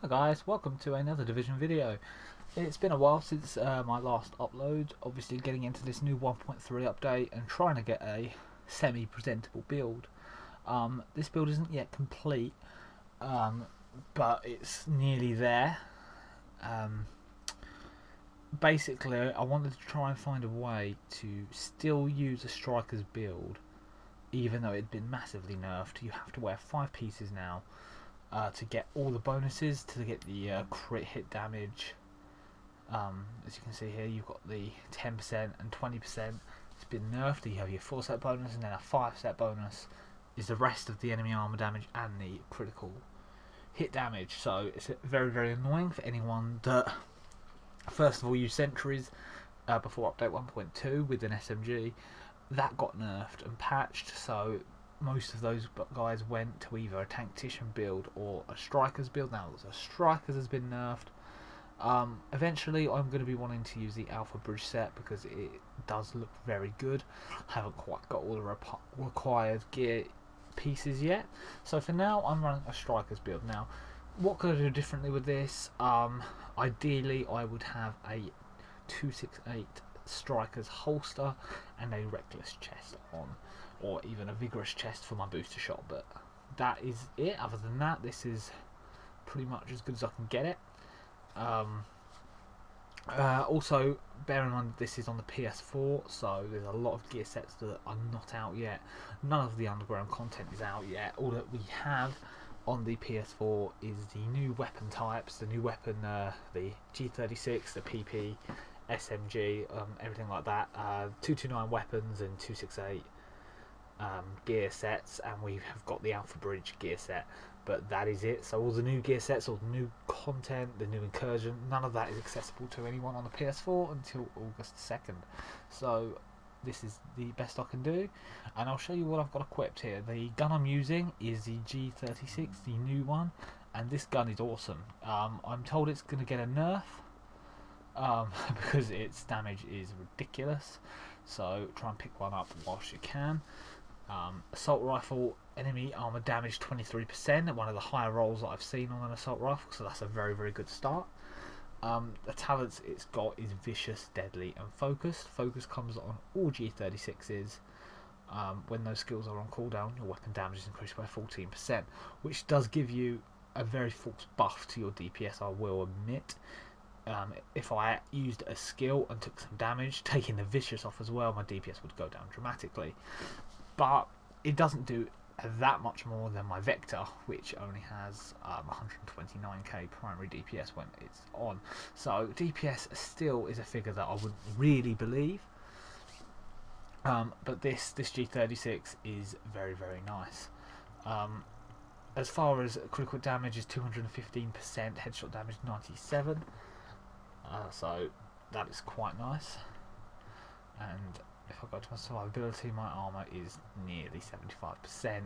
Hi guys, welcome to another Division video. It's been a while since my last upload, obviously getting into this new 1.3 update and trying to get a semi-presentable build. This build isn't yet complete, but it's nearly there. Basically, I wanted to try and find a way to still use a striker's build, even though it had been massively nerfed. You have to wear 5 pieces now. To get all the bonuses, to get the crit hit damage. As you can see here, you've got the 10% and 20%. It's been nerfed. You have your 4 set bonus and then a 5 set bonus is the rest of the enemy armor damage and the critical hit damage. So it's very, very annoying for anyone that first of all used sentries before update 1.2 with an SMG. That got nerfed and patched, so most of those guys went to either a tactician build or a striker's build. Now the striker's has been nerfed. Eventually I'm going to be wanting to use the alpha bridge set because it does look very good. Haven't quite got all the required gear pieces yet, so for now I'm running a striker's build. Now what could I do differently with this? Ideally I would have a 268 striker's holster and a reckless chest on, or even a vigorous chest for my booster shot, but that is it. Other than that, this is pretty much as good as I can get it. Also bear in mind this is on the PS4, so there's a lot of gear sets that are not out yet. None of the underground content is out yet. All that we have on the PS4 is the new weapon types, the new weapon, the G36, the PP, SMG, everything like that. 229 weapons and 268 gear sets, and we have got the Alpha Bridge gear set, but that is it. So all the new gear sets, all the new content, the new incursion, none of that is accessible to anyone on the PS4 until August 2nd. So this is the best I can do, and I'll show you what I've got equipped here. The gun I'm using is the G36, the new one, and this gun is awesome. I'm told it's going to get a nerf because its damage is ridiculous, so try and pick one up whilst you can. Assault rifle, enemy armor damage 23%, one of the higher rolls that I've seen on an assault rifle, so that's a very, very good start. The talents it's got is vicious, deadly and focused. Focus comes on all G36s. When those skills are on cooldown, your weapon damage is increased by 14%, which does give you a very false buff to your DPS, I will admit. If I used a skill and took some damage, taking the vicious off as well, my DPS would go down dramatically. But it doesn't do that much more than my Vector, which only has 129k primary DPS when it's on. So DPS still is a figure that I wouldn't really believe. But this G36 is very, very nice. As far as critical damage is 215%, headshot damage 97%. So that is quite nice. And if I go to my survivability, my armor is nearly 75%.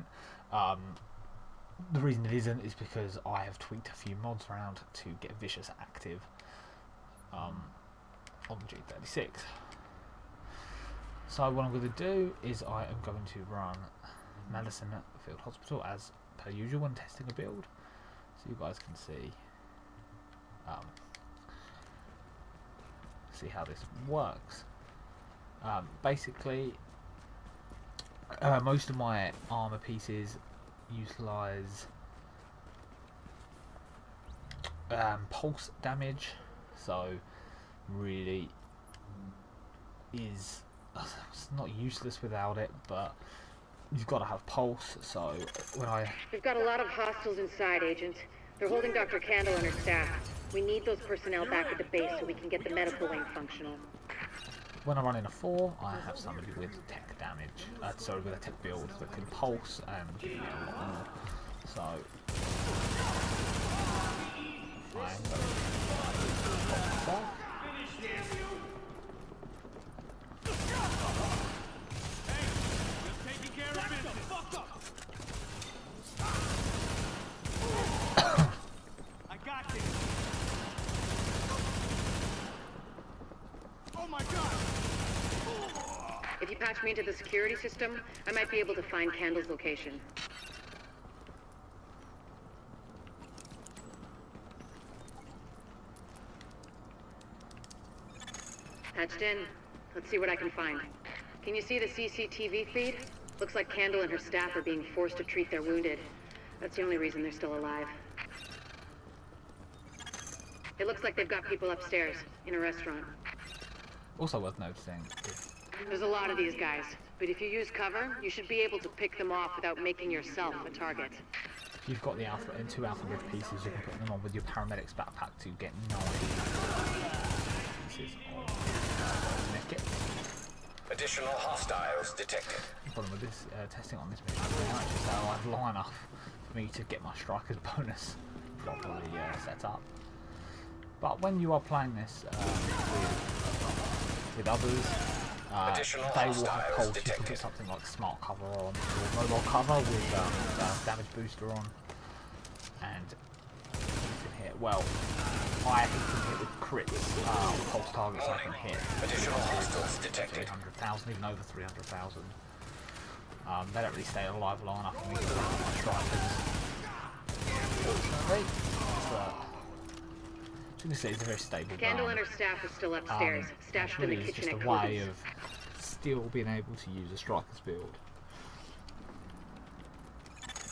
The reason it isn't is because I have tweaked a few mods around to get vicious active on the G36. So what I'm going to do is I am going to run Madison Field Hospital as per usual when testing a build, so you guys can see how this works. Basically, most of my armor pieces utilize pulse damage, so really is it's not useless without it, but you've got to have pulse. So we've got a lot of hostiles inside, Agent. They're holding Dr. Candle and her staff. We need those personnel back at the base so we can get the medical wing functional. When I run in a 4, I have somebody with tech damage, with a tech build that can pulse and give me a lot more. So I'm going to pulse myself. I got this. Oh my God! If you patch me into the security system, I might be able to find Candle's location. Patched in. Let's see what I can find. Can you see the CCTV feed? Looks like Candle and her staff are being forced to treat their wounded. That's the only reason they're still alive. It looks like they've got people upstairs, in a restaurant. Also worth noticing, There's a lot of these guys, but if you use cover, you should be able to pick them off without making yourself a target. if you've got the alpha and 2 alpha grid pieces, you can put them on with your paramedic's backpack to get 9 pieces of naked. Additional hostiles detected. The problem with this testing on this mission is very much is that I'll have long enough for me to get my striker's bonus properly set up. But when you are playing this with others, they will have told you to put something like smart cover on or mobile cover with damage booster on, and you can hit. Well, I can hit with crits, pulse targets. I can hit. Additional hostiles detected. 300,000, even over 300,000. They don't really stay alive long enough for me to hit my strikers. Fortunately, you can see it's a very stable Candle gun. and her staff are still upstairs, stashed in the Really, kitchen it's at just a way Kobe's. of still being able to use a striker's build.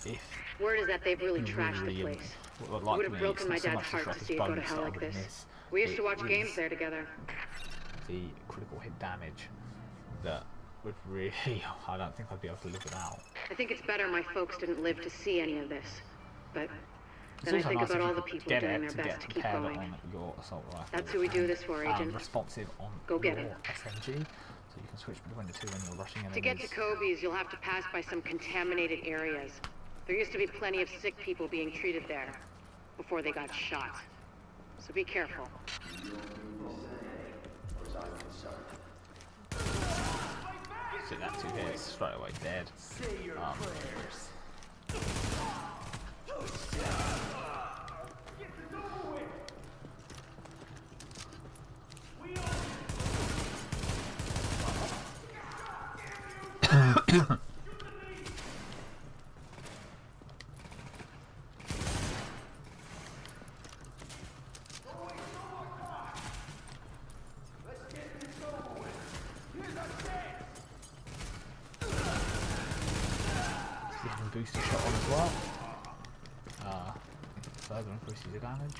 If Word is that they've really you trashed the really, place. well, It like would have me, broken my it's not dad's so much heart the to see it striker's go to hell bonus like that I would this. miss. We used to It watch games is there together. the critical hit damage that would really, I don't think I'd be able to live without. I think it's better my folks didn't live to see any of this. But It's then I also think nice about if all you the could people get doing it their to best get to keep compared going. on your assault rifle. That's who we do this for, Agent. Responsive on Go get your it. SMG, so you can switch between the two when you're rushing enemies. To get to Kobe's, you'll have to pass by some contaminated areas. There used to be plenty of sick people being treated there before they got shot. So be careful. So that 2 hits, straight away dead. Booster shot on as well. Further increases your damage.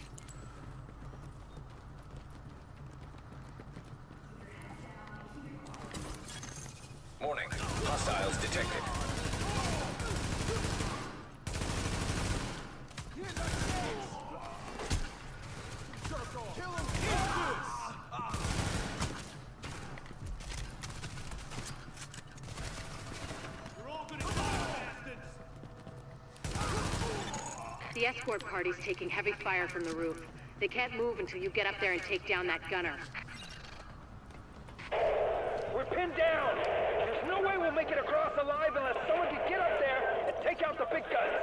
Warning. Hostiles detected. The escort party's taking heavy fire from the roof. They can't move until you get up there and take down that gunner. We're pinned down! There's no way we'll make it across alive unless someone can get up there and take out the big guns!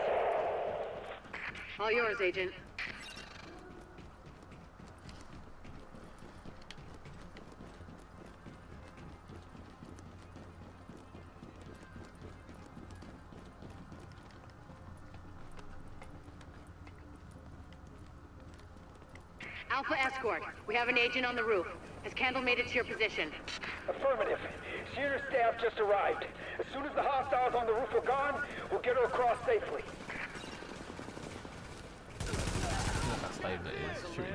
All yours, Agent. Alpha Escort, we have an agent on the roof. Has Candle made it to your position? Affirmative. She and her staff just arrived. As soon as the hostiles on the roof are gone, we'll get her across safely. Look how stable it is, shooting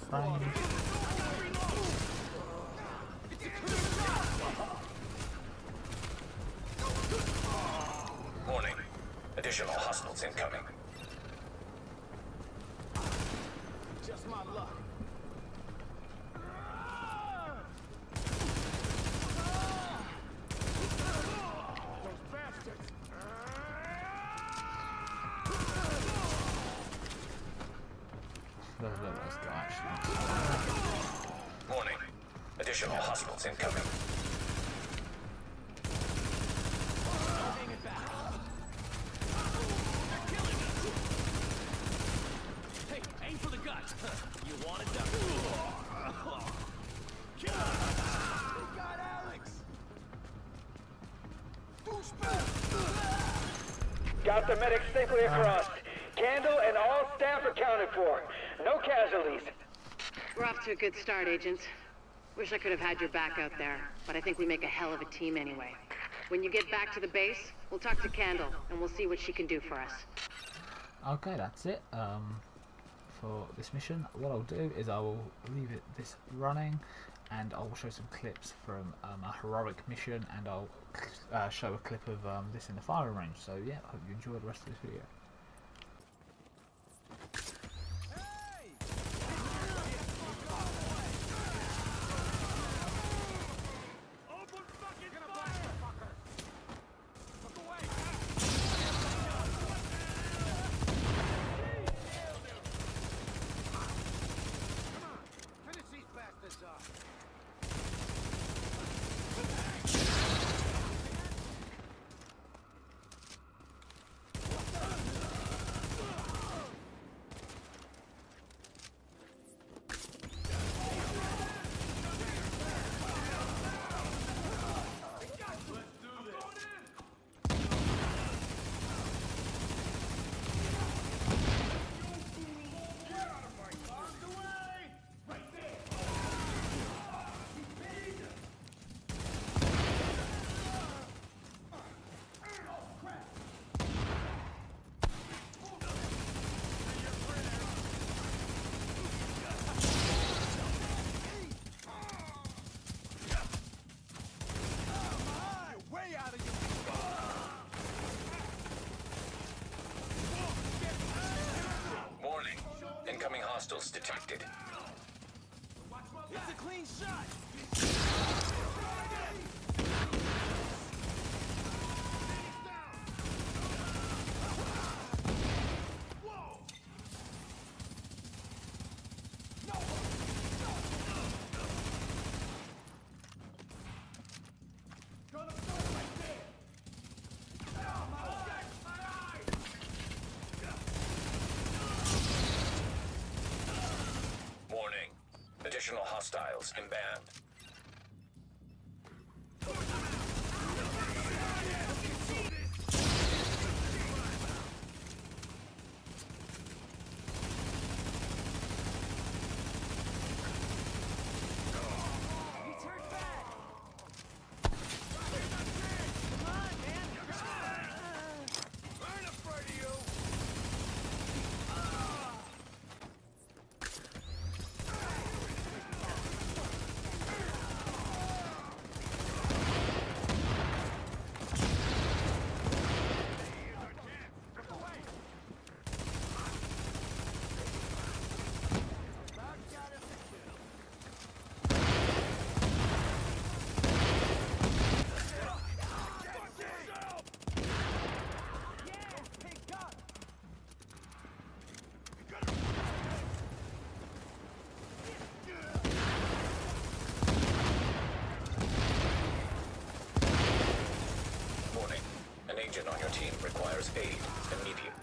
from range. Warning. Additional hostiles incoming. Just my luck. Let's go actually. Warning. Additional hostiles incoming. Hey, aim for the gut! You want it done? Got Alex! Got the medic safely across. Candle and all staff accounted for. No casualties. We're off to a good start, Agent. Wish I could have had your back out there, but I think we make a hell of a team anyway. When you get back to the base, we'll talk to Candle, and we'll see what she can do for us. Okay, that's it for this mission. What I'll do is I will leave this running, and I'll show some clips from a heroic mission, and I'll show a clip of this in the firing range. So yeah, I hope you enjoy the rest of this video. Incoming hostiles detected. It's a clean shot! Additional hostiles inbound. Agent on your team requires aid immediately.